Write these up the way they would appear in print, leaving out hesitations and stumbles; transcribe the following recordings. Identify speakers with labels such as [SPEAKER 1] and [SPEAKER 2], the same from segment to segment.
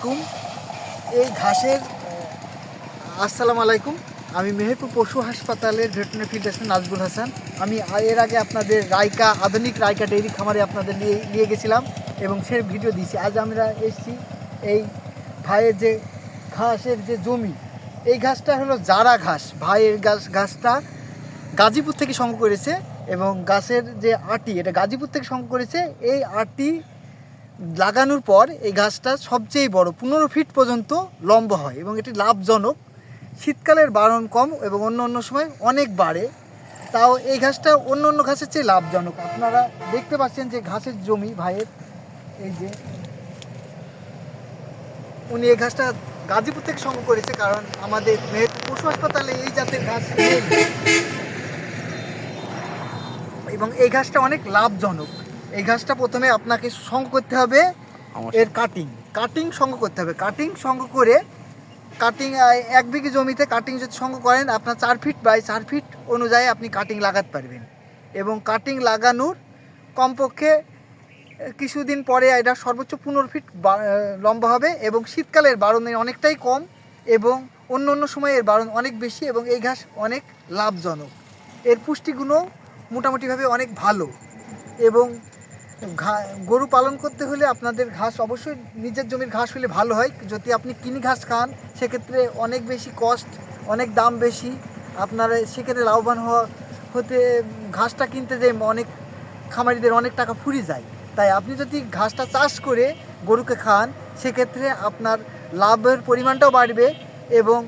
[SPEAKER 1] কুম এই ঘাসের আসসালামু আলাইকুম। আমি মেহেরপুর পশু হাসপাতালের ভেটেরিনারি ফিজিশিয়ান নাজবুল হাসান। আমি এর আগে আপনাদের আধুনিক রাইকা ডেইরি খামারে আপনাদের নিয়ে গেছিলাম এবং সে ভিডিও দিয়েছি। আজ আমরা এসেছি এই ভাইয়ের যে ঘাসের যে জমি, এই ঘাসটা হলো জারা ঘাস। ভাইয়ের ঘাসটা গাজীপুর থেকে সংগ্রহ করেছে এবং গাছের যে আটি, এটা গাজীপুর থেকে সংগ্রহ করেছে। এই আটি লাগানোর পর এই গাছটা সবচেয়ে বড় 15 ফিট পর্যন্ত লম্বা হয় এবং এটি লাভজনক। শীতকালের বাড়ন কম এবং অন্য সময় অনেক বাড়ে। তাও এই ঘাসটা অন্য ঘাসের চেয়ে লাভজনক। আপনারা দেখতে পাচ্ছেন যে ঘাসের জমি ভাইয়ের, এই যে উনি এই ঘাসটা গাজীপুর থেকে সংগ্রহ করেছে, কারণ আমাদের মেহেরপুর পশু হাসপাতালে এই জাতের ঘাস নেই এবং এই ঘাসটা অনেক লাভজনক। এই ঘাসটা প্রথমে আপনাকে সংগ্রহ করতে হবে, এর কাটিং সংগ্রহ করতে হবে। কাটিং সংগ্রহ করে এক বিঘি জমিতে কাটিং যদি সংগ্রহ করেন, আপনার 4 ফিট বাই 4 ফিট অনুযায়ী আপনি কাটিং লাগাতে পারবেন এবং কাটিং লাগানোর কমপক্ষে কিছুদিন পরে এটা সর্বোচ্চ 15 ফিট লম্বা হবে এবং শীতকালের বাড়ন অনেকটাই কম এবং অন্য সময়ে এর বাড়ন অনেক বেশি এবং এই ঘাস অনেক লাভজনক। এর পুষ্টিগুণও মোটামুটিভাবে অনেক ভালো এবং গরু পালন করতে হলে আপনাদের ঘাস অবশ্যই নিজের জমির ঘাস হলে ভালো হয়। যদি আপনি কিনি ঘাস খান, সেক্ষেত্রে অনেক বেশি কস্ট, অনেক দাম বেশি। আপনারা সেক্ষেত্রে লাভবান হতে ঘাসটা কিনতে যে অনেক খামারিদের অনেক টাকা ফুরিয়ে যায়। তাই আপনি যদি ঘাসটা চাষ করে গরুকে খান, সেক্ষেত্রে আপনার লাভের পরিমাণটাও বাড়বে এবং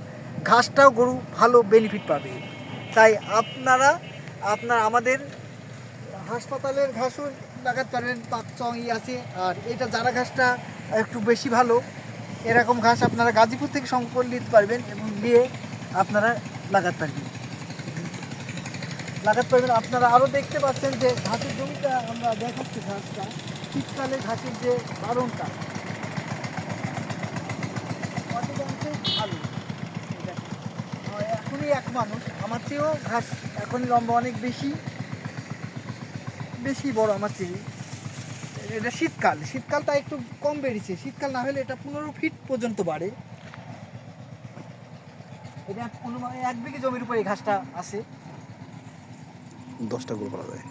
[SPEAKER 1] ঘাসটাও গরু ভালো বেনিফিট পাবে। তাই আমাদের হাসপাতালের ঘাসও লাগাতে পারবেন, পাকচং আছে। আর এটা জারা ঘাসটা একটু বেশি ভালো। এরকম ঘাস আপনারা গাজীপুর থেকে সংগ্রহ করে নিতে পারবেন এবং নিয়ে আপনারা লাগাতে পারবেন। আপনারা আরও দেখতে পাচ্ছেন যে ঘাসের জমিটা আমরা দেখাচ্ছি। ঘাসটা শীতকালে ঘাসের যে বারণটা অনেকাংশেই ভালো। এখনই এক মানুষ আমার চেয়েও ঘাস এখনই লম্বা অনেক বেশি বড় আমার চেয়ে। এটা শীতকালটা একটু কম বেড়েছে। শীতকাল না হলে এটা 15 ফিট পর্যন্ত বাড়ে। এটা 1 বিঘি জমির উপর এই ঘাসটা আছে।
[SPEAKER 2] 10টা গরু পালা যায়।